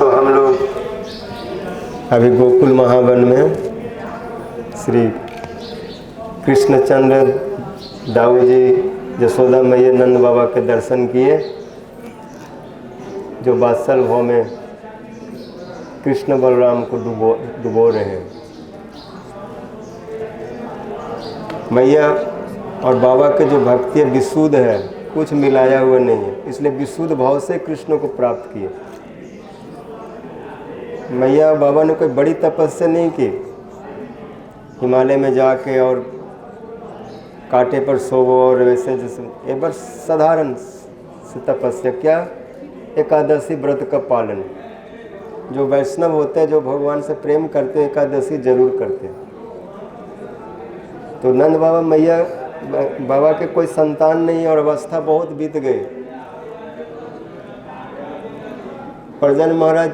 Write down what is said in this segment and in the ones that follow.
तो हम लोग अभी गोकुल महावन में श्री कृष्णचंद्र दाऊ जी यशोदा मैया नंद बाबा के दर्शन किए, जो वात्सल भाव में कृष्ण बलराम को डुबो रहे हैं। मैया और बाबा के जो भक्ति है विशुद्ध है, कुछ मिलाया हुआ नहीं है, इसलिए विशुद्ध भाव से कृष्ण को प्राप्त किए। मैया बाबा ने कोई बड़ी तपस्या नहीं की, हिमालय में जाके और कांटे पर सोवो और वैसे जैसे एक बार साधारण से तपस्या क्या, एकादशी व्रत का पालन। जो वैष्णव होते हैं, जो भगवान से प्रेम करते हैं, एकादशी जरूर करते हैं। तो नंद बाबा मैया बाबा के कोई संतान नहीं और अवस्था बहुत बीत गई। प्रजन महाराज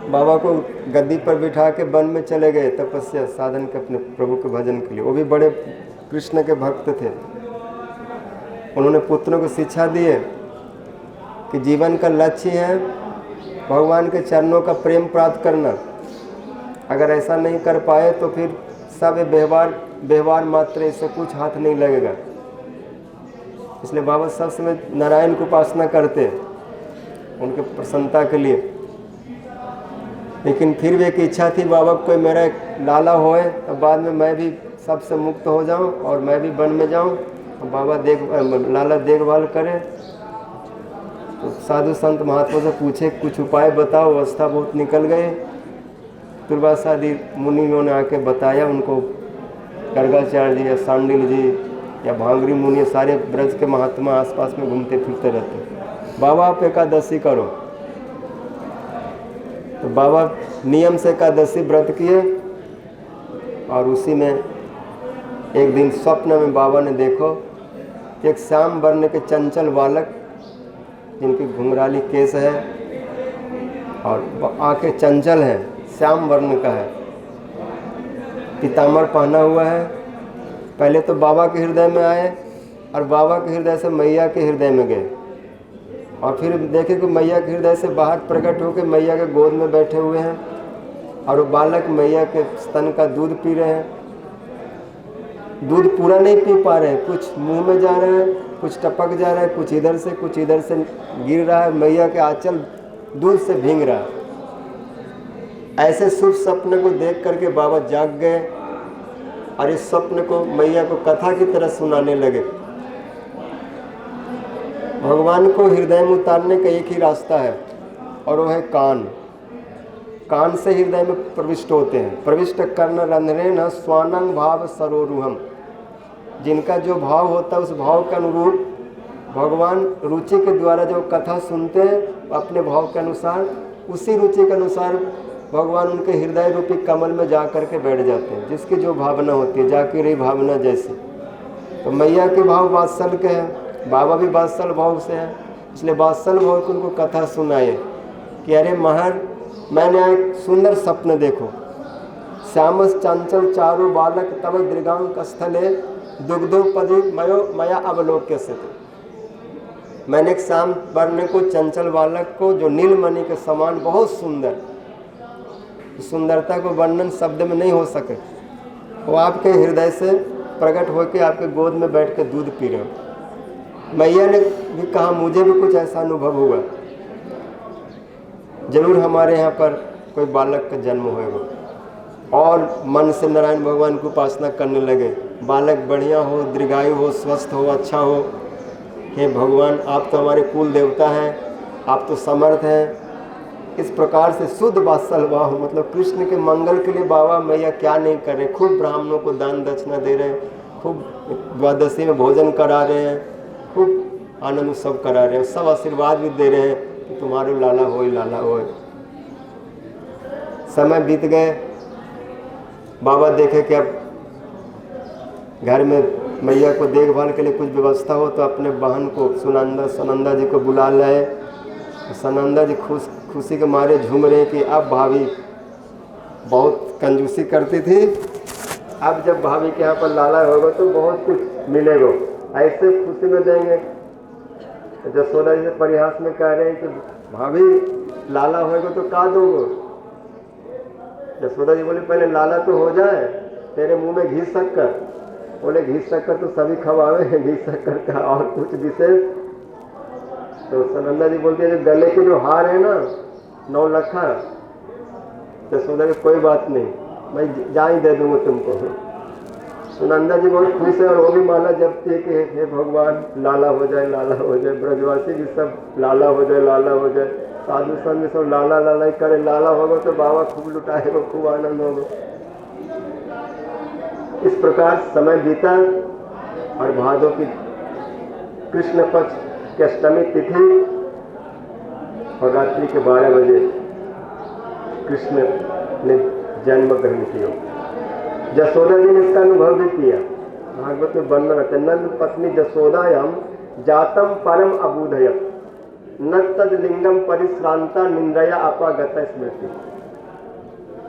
बाबा को गद्दी पर बिठा के वन में चले गए तपस्या साधन के, अपने प्रभु के भजन के लिए। वो भी बड़े कृष्ण के भक्त थे। उन्होंने पुत्रों को शिक्षा दी है कि जीवन का लक्ष्य है भगवान के चरणों का प्रेम प्राप्त करना। अगर ऐसा नहीं कर पाए तो फिर सब व्यवहार मात्र, इससे कुछ हाथ नहीं लगेगा। इसलिए बाबा सब समय नारायण की उपासना करते उनके प्रसन्नता के लिए। लेकिन फिर भी एक इच्छा थी बाबा को, कोई मेरा एक लाला होए तो बाद में मैं भी सबसे मुक्त हो जाऊं और मैं भी वन में जाऊं और बाबा लाला देखभाल करे। तो साधु संत महात्मा से पूछे कुछ उपाय बताओ, अवस्था बहुत निकल गए। दुर्वासा आदि मुनियों ने आके बताया उनको, गर्गाचार्य जी या सांडिल जी या भांगरी मुनि, सारे ब्रज के महात्मा आसपास में घूमते फिरते रहते। बाबा आप एकादशी करो। तो बाबा नियम से एकादशी व्रत किए और उसी में एक दिन स्वप्न में बाबा ने देखो एक श्याम वर्ण के चंचल बालक, जिनकी घुंघराली केस है और आंखें चंचल हैं, श्याम वर्ण का है, पीताम्बर पहना हुआ है। पहले तो बाबा के हृदय में आए और बाबा के हृदय से मैया के हृदय में गए और फिर देखे कि मैया के हृदय से बाहर प्रकट होकर मैया के गोद में बैठे हुए हैं और वो बालक मैया के स्तन का दूध पी रहे हैं। दूध पूरा नहीं पी पा रहे हैं, कुछ मुंह में जा रहा है, कुछ टपक जा रहा है, कुछ इधर से गिर रहा है। मैया के आंचल दूध से भींग रहा है। ऐसे शुभ सपने को देख करके बाबा जाग गए और इस स्वप्न को मैया को कथा की तरह सुनाने लगे। भगवान को हृदय में उतारने का एक ही रास्ता है और वो है कान। कान से हृदय में प्रविष्ट होते हैं। प्रविष्ट कर्ण रंध्रे न स्वानंग भाव सरोरुहम। जिनका जो भाव होता है उस भाव के अनुरूप भगवान रुचि के द्वारा जो कथा सुनते हैं अपने भाव के अनुसार, उसी रुचि के अनुसार भगवान उनके हृदय रूपी कमल में जा कर के बैठ जाते हैं। जिसकी जो भावना होती है, जाके रही भावना जैसी। तो मैया के भाव वात्सल के हैं, बाबा भी वात्सल भाव से हैं। इसलिए वात्सल भाव को उनको कथा सुनाए कि अरे महर, मैंने एक सुंदर स्वप्न देखो। श्यामस चंचल चारु बालक तब दृगांक स्थले दुग्धोपदि मया अवलोक्य से। मैंने एक श्याम वर्ण को चंचल बालक को, जो नीलमणि के समान बहुत सुंदर, सुंदरता को वर्णन शब्द में नहीं हो सके, वो आपके हृदय से प्रकट होकर आपके गोद में बैठ के दूध पी रहे हो। मैया ने भी कहा मुझे भी कुछ ऐसा अनुभव हुआ, जरूर हमारे यहाँ पर कोई बालक का जन्म होगा। और मन से नारायण भगवान की उपासना करने लगे। बालक बढ़िया हो, दीर्घायु हो, स्वस्थ हो, अच्छा हो। हे भगवान, आप तो हमारे कुल देवता हैं, आप तो समर्थ हैं। इस प्रकार से शुद्ध वात्सल भाव, मतलब कृष्ण के मंगल के लिए बाबा मैया क्या नहीं कर रहे। खूब ब्राह्मणों को दान दक्षिणा दे रहे हैं, खूब द्वादशी में भोजन करा रहे हैं, खूब आनंद उत्सव करा रहे हैं, सब आशीर्वाद भी दे रहे हैं कि तुम्हारे लाला होए, लाला होए। समय बीत गए। बाबा देखे कि अब घर में मैया को देखभाल के लिए कुछ व्यवस्था हो, तो अपने बहन को सुनंदा जी को बुला लाए। सुनंदा जी खुशी के मारे झूम रहे कि अब भाभी बहुत कंजूसी करती थी, अब जब भाभी के यहाँ पर लाला होगा तो बहुत कुछ मिलेगा, ऐसे खुशी में देंगे। यशोदा जी से परिहास में कह रहे हैं कि भाभी लाला होएगा तो का दोगे? यशोदा जी बोले पहले लाला तो हो जाए, तेरे मुंह में घी शक्कर। बोले घी शक्कर तो सभी खवावे, घी शक्कर का और कुछ विशेष? तो सुनंदा जी बोलती है जो गले के जो हार है ना 9 लखा, यशोदा जी कोई बात नहीं, मैं जा ही दे दूंगा तुमको। सुनंदा जी बहुत खुश है और वो भी माला जपती है कि हे भगवान लाला हो जाए, लाला हो जाए। ब्रजवासी भी सब लाला हो जाए, लाला हो जाए। साधु संत सब लाला लाला ही करे, लाला होगा तो बाबा खूब लुटाएगा, खूब आनंद होगा। इस प्रकार समय बीता और भादों की कृष्ण पक्ष की अष्टमी तिथि और रात्रि के 12 बजे कृष्ण ने जन्म ग्रहण किया। जसोदा जी ने इसका अनुभव भी किया। भागवत में वर्णन है, नंद पत्नी जसोदायाम जातम परम अबूधयत न तद लिंगम परिश्रांता निंदया अपागत स्मृति।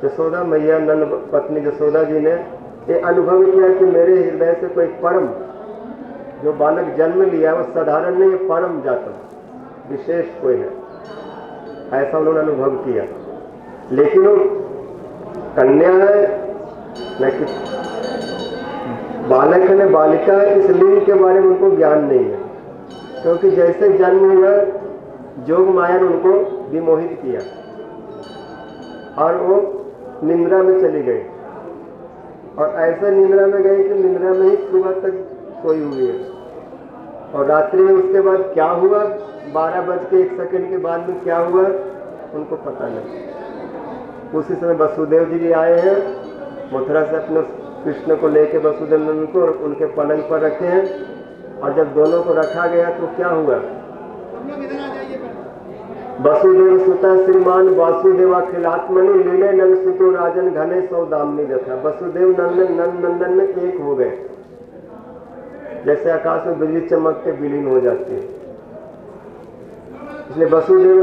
जसोदा मैया नंद पत्नी जसोदा जी ने ये अनुभव किया कि मेरे हृदय से कोई परम जो बालक जन्म लिया वो साधारण नहीं, परम जातम विशेष कोई है, ऐसा उन्होंने अनुभव किया। लेकिन वो कन्या है न कि बालक है न बालिका है, इस लिंग के बारे में उनको ज्ञान नहीं है, क्योंकि जैसे जन्म हुआ जोग माया ने उनको विमोहित किया और वो निंद्रा में चली गई। और ऐसे निंद्रा में गई कि निंद्रा में ही सुबह तक सोई हुई है। और रात्रि में उसके बाद क्या हुआ, 12:01 के बाद में क्या हुआ उनको पता नहीं। उसी समय वसुदेव जी भी आए हैं, मथुरा से अपने कृष्ण को लेके वसुदेव नंदन को उनके पलंग पर रखे हैं। और जब दोनों को रखा गया तो क्या हुआ, वसुदेव सुता श्रीमान वासुदेव अखिलात्मनि लीले नंद सुतो राजन घने सौदामनी जथा। वसुदेव नंदन में एक हो गए, जैसे आकाश में बिजली चमक के विलीन हो जाती है। इसलिए वसुदेव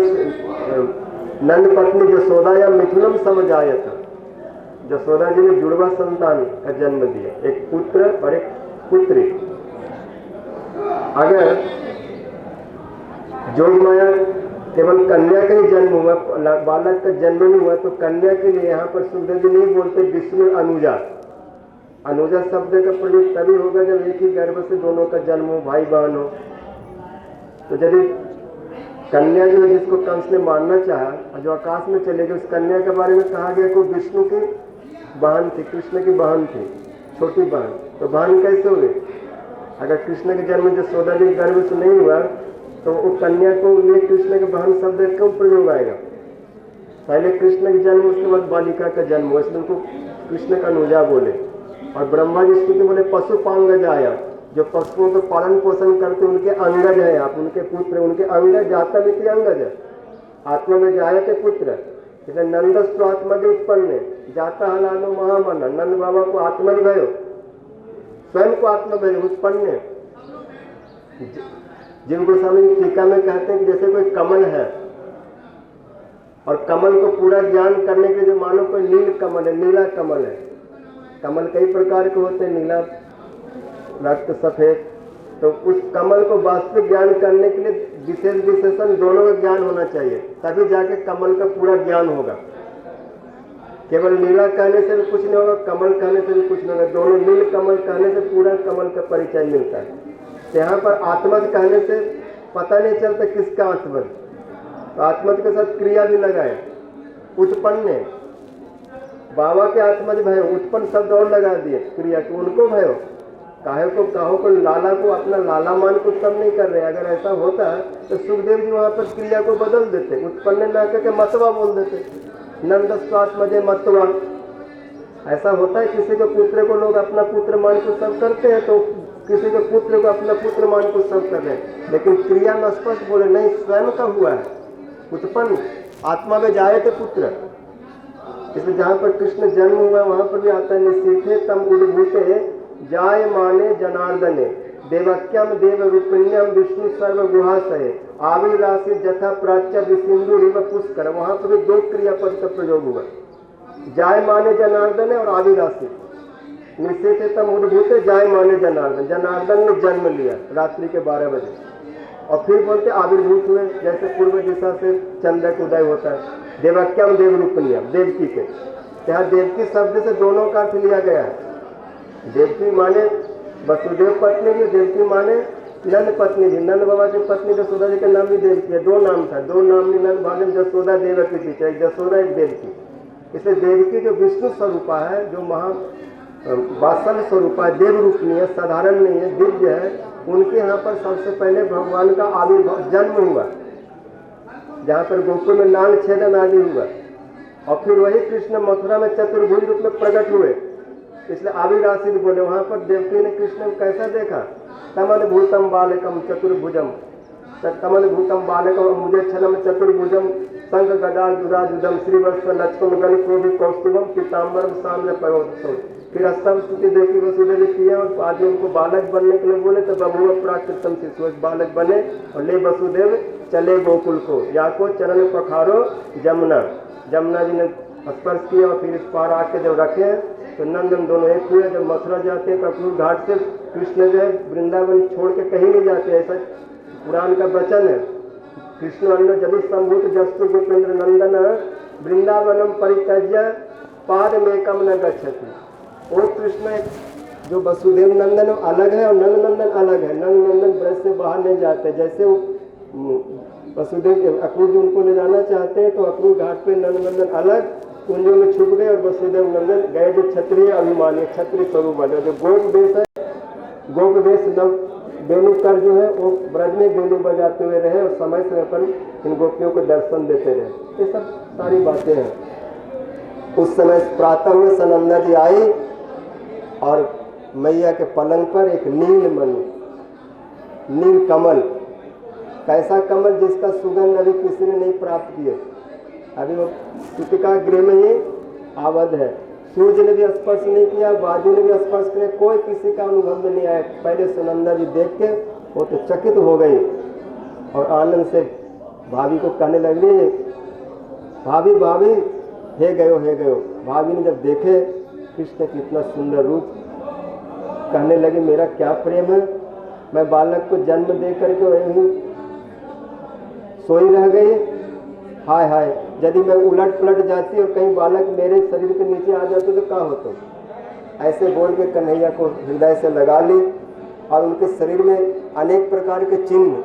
नंद पत्नी जसोदा या मिथुनम समझ आया था। जसोदा जी ने जुड़वा संतान का जन्म दिया, एक पुत्र और एक पुत्री। अगर जोग माया केवल कन्या का ही जन्म हुआ, बालक का जन्म नहीं हुआ, तो कन्या के लिए यहाँ पर सुखदेव जी नहीं बोलते विष्णु अनुजा। अनुजा शब्द का प्रयोग तभी होगा जब एक ही गर्भ से दोनों का जन्म हो, भाई बहन हो। तो यदि कन्या जो है जिसको कंस ने मारना चाहा और जो आकाश में चले गए, उस कन्या के बारे में कहा गया कि विष्णु की बहन थी, कृष्ण की बहन थी, छोटी बहन। तो बहन कैसे हुई? अगर कृष्ण के जन्म जसोदा जी गर्भ से नहीं हुआ तो वो कन्या को लिए कृष्ण के बहन शब्द क्यों प्रयोग आएगा? पहले कृष्ण के जन्म, उसके बाद बालिका का जन्म हुआ, इसलिए उनको कृष्ण का अनुजा बोले। और ब्रह्मा जी स्तुति बोले पशु पांगज आया, जो पशुओं को पालन पोषण करते उनके अंगज है, आप उनके पुत्र, उनके अंगज जाता मित्र अंगज है, आत्मा में जायते पुत्र। इसलिए नंदस्तु आत्मा जो उत्पन्न जाता हलानो महामना, नंद बाबा को आत्मा भयो, स्वयं को आत्मा भयो उत्पन्न। जिन गोस्वामी टीका में कहते हैं कि जैसे कोई कमल है और कमल को पूरा ज्ञान करने के लिए मानो कोई नील कमल है, नीला कमल है। कमल कई प्रकार के होते हैं, नीला, रक्त, सफेद। तो उस कमल को वास्तविक ज्ञान करने के लिए विशेष विशेषण दोनों का ज्ञान होना चाहिए, तभी जाके कमल का पूरा ज्ञान होगा। केवल नीला कहने से भी कुछ नहीं होगा, कमल कहने से भी कुछ नहीं होगा। दोनों नील कमल कहने से पूरा कमल का परिचय मिलता है। यहाँ पर आत्मज कहने से पता नहीं चलता किसका आत्मज, तो आत्मज के साथ क्रिया भी लगाए। उत्पन्न बाबा के आत्मज भयो, उत्पन्न शब्द और लगा दिए क्रिया को, उनको भयो। काहे को कहो को लाला को अपना लाला मान को उत्पन्न नहीं कर रहे। अगर ऐसा होता तो सुखदेव जी वहाँ पर क्रिया को बदल देते, उत्पन्न न करके मतवा बोल देते, नंदस्वात्मजे मतवा। ऐसा होता है किसी के पुत्र को लोग अपना पुत्र मान को सब करते हैं, तो किसी के पुत्र को अपना पुत्र मान को सब कर रहे हैं, लेकिन क्रिया में स्पष्ट बोले नहीं, स्वयं का हुआ है, उत्पन्न आत्मा में जाए थे पुत्र। इसलिए जहाँ पर कृष्ण जन्म हुआ वहाँ पर भी आता है निशीथे तम उद्भूते जाय माने जनार्दने देवक्यम देव रूपिण्यम विष्णु सर्व गुहाशय आविराशि जथा प्राच्य विसिंधु रिव पुष्कर। वहाँ पर भी 2 क्रियापद का प्रयोग हुआ, जाय माने जनार्दन और आविराशि। निश्चित तम उद्भूते जाय माने जनार्दन, जनार्दन ने जन्म लिया रात्रि के 12 बजे। और फिर बोलते आविर्भूत हुए, जैसे पूर्व दिशा से चंद्र का उदय होता है। देवक्यम देवरूपनियम, देवकी के, यहाँ देवकी शब्द से दोनों का अर्थ लिया गया है। देवकी माने वसुदेव पत्नी जी, देवकी माने नंद पत्नी जी। नंद बाबा की पत्नी जसोदा जी का नाम भी देवकी है, दो नाम था, दो नाम में नंद भाजन जसोदा देवकी थी, एक जसोदा एक देवकी। इसलिए देवकी जो विष्णु स्वरूपा है, जो महा वात्सल स्वरूपा है, देव रूपनी है, साधारण नहीं है, दिव्य है, उनके यहाँ पर सबसे पहले भगवान का आविर्भाव जन्म हुआ, जहाँ पर गोकुल में नाग छेदन आदि हुआ, और फिर वही कृष्ण मथुरा में चतुर्भुज रूप में प्रकट हुए, इसलिए आविरासित बोले। वहाँ पर देवकी ने कृष्ण को कैसा देखा, तमन भूतम बालकम चतुर्भुजम, तमन भूतम बालकम मुझे छलम चतुर्भुजम संघ गदा दुराजुदम श्रीवत्स लक्ष्मण गण क्रोधी कौस्तुभम पीताम्बरम साम्य परोत्सव। फिर अष्टम स्तुति देखी वसुदेव किया, और आज उनको बालक बनने के लिए बोले तो बबुआ प्राकृतम शिशु, बालक बने और ले वसुदेव चले गोकुल को, या को चरण पखारो जमुना। जमुना जी ने स्पर्श किया और फिर इस पार आके जब रखे तो नंदन दोनों एक हुए। जब मथुरा जाते हैं तो अक्रूर घाट से कृष्ण जो है वृंदावन छोड़ के कहीं नहीं जाते, ऐसा पुराण का वचन है। कृष्ण अन्न जदु संभूत जस्तु गोपेंद्र नंदन वृंदावनम परित्यज्य पाद में कम न गच्छति। और कृष्ण जो वसुदेव नंदन अलग है और नंद नंदन अलग है। नंद नंदन ब्रज से बाहर नहीं जाते, जैसे वो वसुदेव अक्रूर जी उनको ले जाना चाहते हैं तो अक्रूर घाट पे नंद नंदन अलग कुंजों में छुप गए, और वसुदेव नंदन गए जो क्षत्रिय अभिमानी क्षत्रिय स्वरूप वाले। जो गोप देश है, गोप देश नव बेलू कर जो है वो ब्रज में बेलू बजाते हुए रहे और समय समय पर इन गोपियों को दर्शन देते रहे। ये सब सारी बातें हैं। उस समय प्रातः हुए सनंदा जी आई और मैया के पलंग पर एक नील मणि, नील कमल, कैसा कमल जिसका सुगंध अभी किसी ने नहीं प्राप्त किया, अभी वो सूतिका गृह में ही आबद्ध है। सूर्य ने भी स्पर्श नहीं किया, वायु ने भी स्पर्श किया, कोई किसी का अनुभव में नहीं आया। पहले सुनंदा जी देख के वो तो चकित हो गई और आनंद से भाभी को कहने लगी, भाभी भाभी हे गयो हे गयो। भाभी ने जब देखे कृष्ण की इतना सुंदर रूप, कहने लगे मेरा क्या प्रेम है, मैं बालक को जन्म दे करके वहीं सोई रह गई, हाय हाय, यदि मैं उलट पलट जाती और कहीं बालक मेरे शरीर के नीचे आ जाते तो क्या होता। ऐसे बोल के कन्हैया को हृदय से लगा ली और उनके शरीर में अनेक प्रकार के चिन्ह,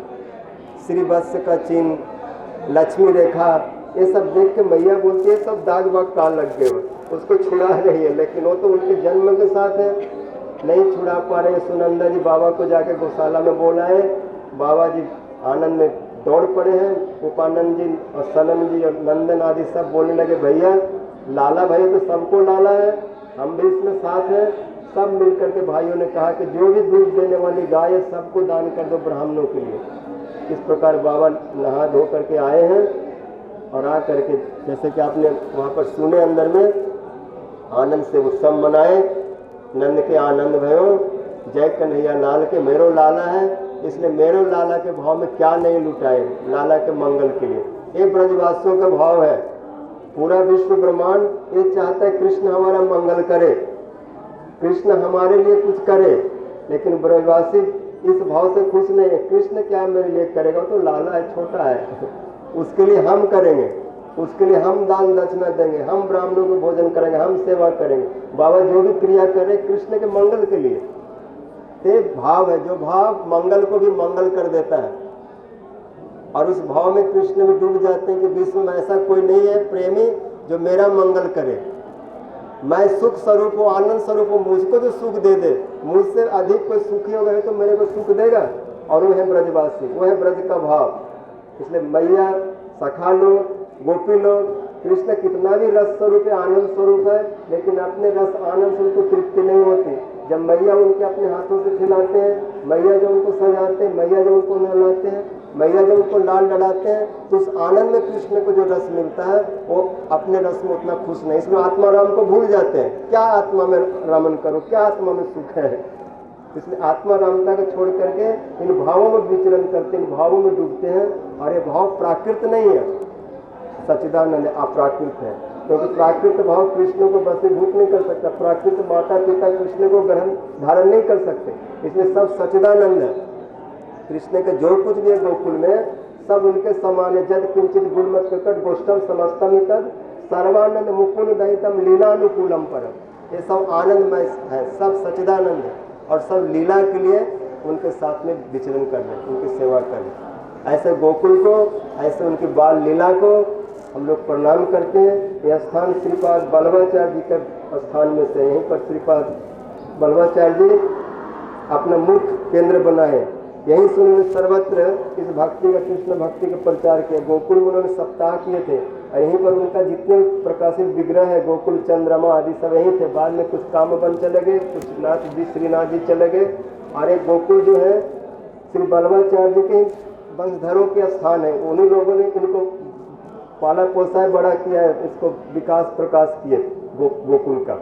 श्रीवत्स का चिन्ह, लक्ष्मी रेखा, ये सब देख के मैया बोलती है सब दाग बाग काल लग गए, उसको छुड़ा रही है, लेकिन वो तो उनके जन्म के साथ है, नहीं छुड़ा पा रहे। सुनंदा जी बाबा को जाके गौशाला में बोलाए, बाबा जी आनंद में दौड़ पड़े हैं। उपानंद जी और सनन जी और नंदन आदि सब बोलने लगे भैया लाला भैया तो सबको लाला है, हम भी इसमें साथ हैं। सब मिलकर के भाइयों ने कहा कि जो भी दूध देने वाली गाय है सबको दान कर दो ब्राह्मणों के लिए। इस प्रकार बाबा नहा धो करके आए हैं और आ करके जैसे कि आपने वहाँ पर सुने अंदर में आनंद से उत्सव मनाए। नंद के आनंद भयो जय कन्हैया लाल के, मेरो लाला है इसलिए मेरो लाला के भाव में क्या नहीं लुटाए, लाला के मंगल के लिए। ये ब्रजवासियों का भाव है। पूरा विश्व ब्रह्मांड ये चाहता है कृष्ण हमारा मंगल करे, कृष्ण हमारे लिए कुछ करे, लेकिन ब्रजवासी इस भाव से खुश नहीं है। कृष्ण क्या मेरे लिए करेगा, तो लाला है, छोटा है, उसके लिए हम करेंगे, उसके लिए हम दान दक्षिणा देंगे, हम ब्राह्मणों को भोजन करेंगे, हम सेवा करेंगे। बाबा जो भी क्रिया करे कृष्ण के मंगल के लिए। ये भाव है, जो भाव मंगल को भी मंगल कर देता है। और उस भाव में कृष्ण भी डूब जाते हैं कि विश्व में ऐसा कोई नहीं है प्रेमी जो मेरा मंगल करे। मैं सुख स्वरूप हूँ, आनंद स्वरूप हूँ, मुझको जो सुख दे दे, मुझसे अधिक कोई सुखी हो गए तो मेरे को सुख देगा। और वो है ब्रजवासी, वो है ब्रज का भाव। इसलिए मैया, सखा लोग, गोपी लोग, कृष्ण कितना भी रस स्वरूप है, आनंद स्वरूप है, लेकिन अपने रस आनंद स्वरूप को तृप्ति नहीं होती। जब मैया उनके अपने हाथों से खिलाते हैं, मैया जब उनको सजाते हैं, मैया जब उनको नहलाते हैं, मैया जब उनको लाल लड़ाते हैं, तो उस आनंद में कृष्ण को जो रस मिलता है वो अपने रस में उतना खुश नहीं। इसमें आत्मा राम को भूल जाते हैं, क्या आत्मा में रमन करो, क्या आत्मा में सुख है। इसलिए आत्मा रामता को छोड़ करके इन भावों में विचरण करते, इन भावों में डूबते हैं। और ये भाव प्राकृत नहीं है, सच्चिदानंद अप्राकृत है। क्योंकि प्राकृत भाव कृष्ण को वशीभूत नहीं कर सकता, प्राकृत माता पिता कृष्ण को ग्रहण धारण नहीं कर सकते, इसलिए सब सच्चिदानंद है। कृष्ण के जो कुछ भी है गोकुल में सब उनके समान है। जद किंचित गुणमत प्रकट गोष्ठम समस्तम ही तद सर्वानंद मुकुंद दयितम लीलानुकूलम परम। ये सब आनंदमय है, सब सच्चिदानंद है और सब लीला के लिए उनके साथ में विचरण कर रहे, उनकी सेवा कर रहे। ऐसे गोकुल को, ऐसे उनकी बाल लीला को हम लोग प्रणाम करते हैं। यह स्थान श्रीपाद बल्लभाचार्य जी के स्थान में से, यहीं पर श्रीपाद बल्लभाचार्य जी अपना मुख्य केंद्र बनाए। यहीं से उन्होंने सर्वत्र इस भक्ति का, कृष्ण भक्ति का प्रचार किया। गोकुल में उन्होंने सप्ताह किए थे और यहीं पर उनका जितने प्रकाशित विग्रह है, गोकुल चंद्रमा आदि सब यहीं थे। बाद में कुछ कामवन चले गए, कुछ नाथ जी, श्रीनाथ जी चले गए। और एक गोकुल जो है श्री बल्लभाचार्य जी के वंशधरों के स्थान है। उन्हीं लोगों ने इनको पाला पोसा है, बड़ा किया है, इसको विकास प्रकाश किए गोकुल का,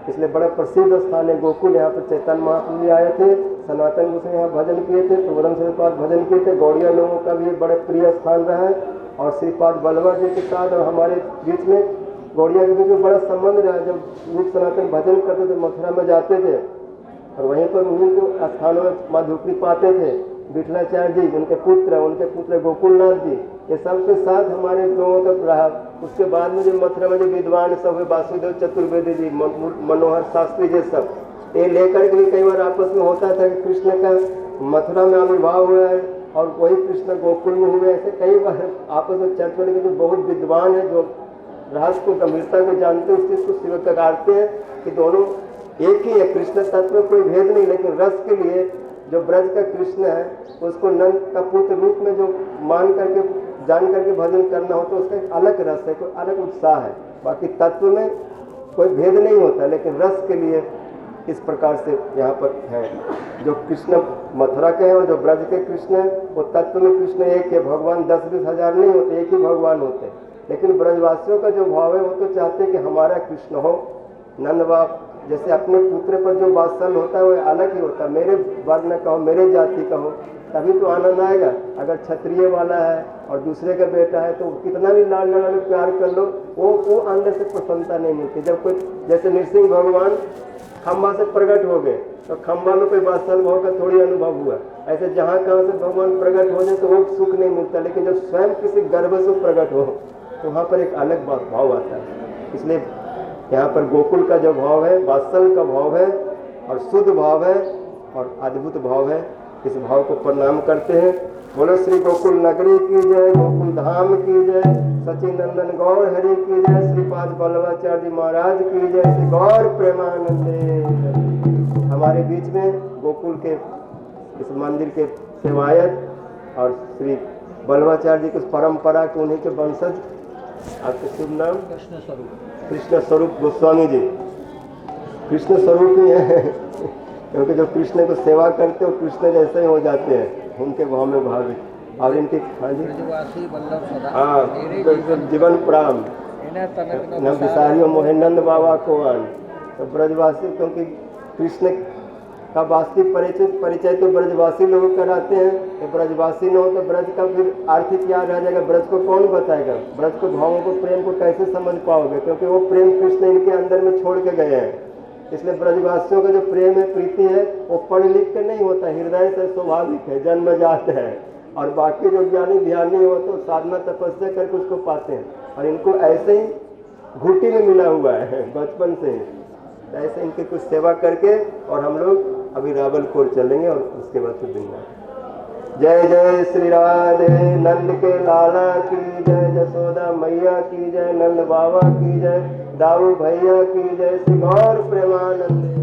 इसलिए बड़ा प्रसिद्ध स्थान है गोकुल। यहाँ पर चैतन्य महाप्रभु आए थे, सनातन गोसाई यहाँ भजन किए थे, प्रबोधन श्रीपाद भजन किए थे। गौड़िया लोगों का भी एक बड़े प्रिय स्थान रहा है। और श्रीपाद बल्लभ जी के साथ और हमारे बीच में गौड़िया के बीच में बड़ा संबंध रहा है। जब रूप सनातन भजन करते थे, मथुरा में जाते थे और वहीं पर उन्हीं के स्थानों में माधुकरी पाते थे। विठलाचार्य जी, उनके पुत्र गोकुलनाथ जी, ये सबके साथ हमारे लोगों का रहा। उसके बाद में जो मथुरा में जो विद्वान सब है, वासुदेव चतुर्वेदी जी, मनोहर शास्त्री जी, सब ये लेकर के भी कई बार आपस में होता था कि कृष्ण का मथुरा में आविर्भाव हुआ है और वही कृष्ण गोकुल में हुए। ऐसे कई बार आपस में चर्चा होने के जो बहुत विद्वान है, जो रहस्य को गंभीरता को जानते हैं, उस चीज़ को स्वीकारते हैं कि दोनों एक ही है। कृष्ण तत्व में कोई भेद नहीं, लेकिन रस के लिए जो ब्रज का कृष्ण है उसको नंद का पुत्र रूप में जो मान करके, जान करके भजन करना हो तो उसका एक अलग रस है, कोई अलग उत्साह है। बाकी तत्व में कोई भेद नहीं होता, लेकिन रस के लिए इस प्रकार से यहाँ पर है। जो कृष्ण मथुरा के हैं और जो ब्रज के कृष्ण है, वो तत्व में कृष्ण एक है। भगवान 10-20 हजार नहीं होते, एक ही भगवान होते हैं। लेकिन ब्रजवासियों का जो भाव है वो तो चाहते हैं कि हमारा कृष्ण हो। नंद बाप जैसे अपने पुत्र पर जो वात्सल्य होता है वो अलग ही होता है। मेरे वर्ण का हो, मेरे जाति का हो, तभी तो आनंद आएगा। अगर क्षत्रिय वाला है और दूसरे का बेटा है तो कितना भी लाल लड़ा में प्यार कर लो, वो अंदर से प्रसन्नता नहीं मिलती। जब कोई, जैसे नृसिंह भगवान खम्बा से प्रकट हो गए तो खम्बा में कोई वात्सल्य भाव का थोड़ी अनुभव हुआ। ऐसे जहाँ कहाँ से भगवान प्रकट हो जाए तो वो सुख नहीं मिलता, लेकिन जब स्वयं किसी गर्भ से प्रकट हो तो वहाँ पर एक अलग भाव आता है। इसलिए यहाँ पर गोकुल का जो भाव है, वात्सल्य का भाव है और शुद्ध भाव है और अद्भुत भाव है। इस भाव को प्रणाम करते हैं। बोलो श्री गोकुल नगरी की जय, गोकुल धाम की जय, सचिनंदन गौर हरि की जय, श्रीपाद बल्लभाचार्य महाराज की जय, श्री गौर प्रेमानंदे। हमारे बीच में गोकुल के इस मंदिर के सेवायत और श्री बल्लभाचार्य जी की परंपरा के, उन्हीं के वंशज, आपके शुभ नाम? कृष्ण स्वरूप गोस्वामी जी। कृष्ण स्वरूप ही है क्योंकि जो कृष्ण को सेवा करते हो कृष्ण जैसे ही हो जाते हैं, उनके भाव में भावित। और इनके हाँ जी, हाँ, जीवन प्राम न विसारियो मोहे नंद बाबा को आन। तो ब्रजवासी, क्योंकि कृष्ण का वास्तविक परिचय तो ब्रजवासी लोग कराते हैं। तो ब्रजवासी न हो तो ब्रज का फिर आर्थिक याद रह जाएगा। ब्रज को कौन बताएगा? ब्रज को, भावों को, प्रेम को कैसे समझ पाओगे? क्योंकि वो प्रेम कृष्ण इनके अंदर में छोड़ के गए हैं। इसलिए ब्रजवासियों का जो प्रेम है, प्रीति है, वो पढ़ लिख के नहीं होता, हृदय से स्वाभाविक है, जन्मजात है। और बाकी जो ज्ञानी ध्यानी हो तो साधना तपस्या करके उसको पाते हैं। और इनको ऐसे ही घुटी में मिला हुआ है बचपन से ही। ऐसे इनकी कुछ सेवा करके और हम लोग अभी रावलकोर चलेंगे और उसके बाद फिर दूंगा। जय जय श्री राधे, नंद के लाला की जय, जसोदा मैया की जय, नंद बाबा की जय, दाऊ भैया की जय, श्री गौर प्रेमानंद।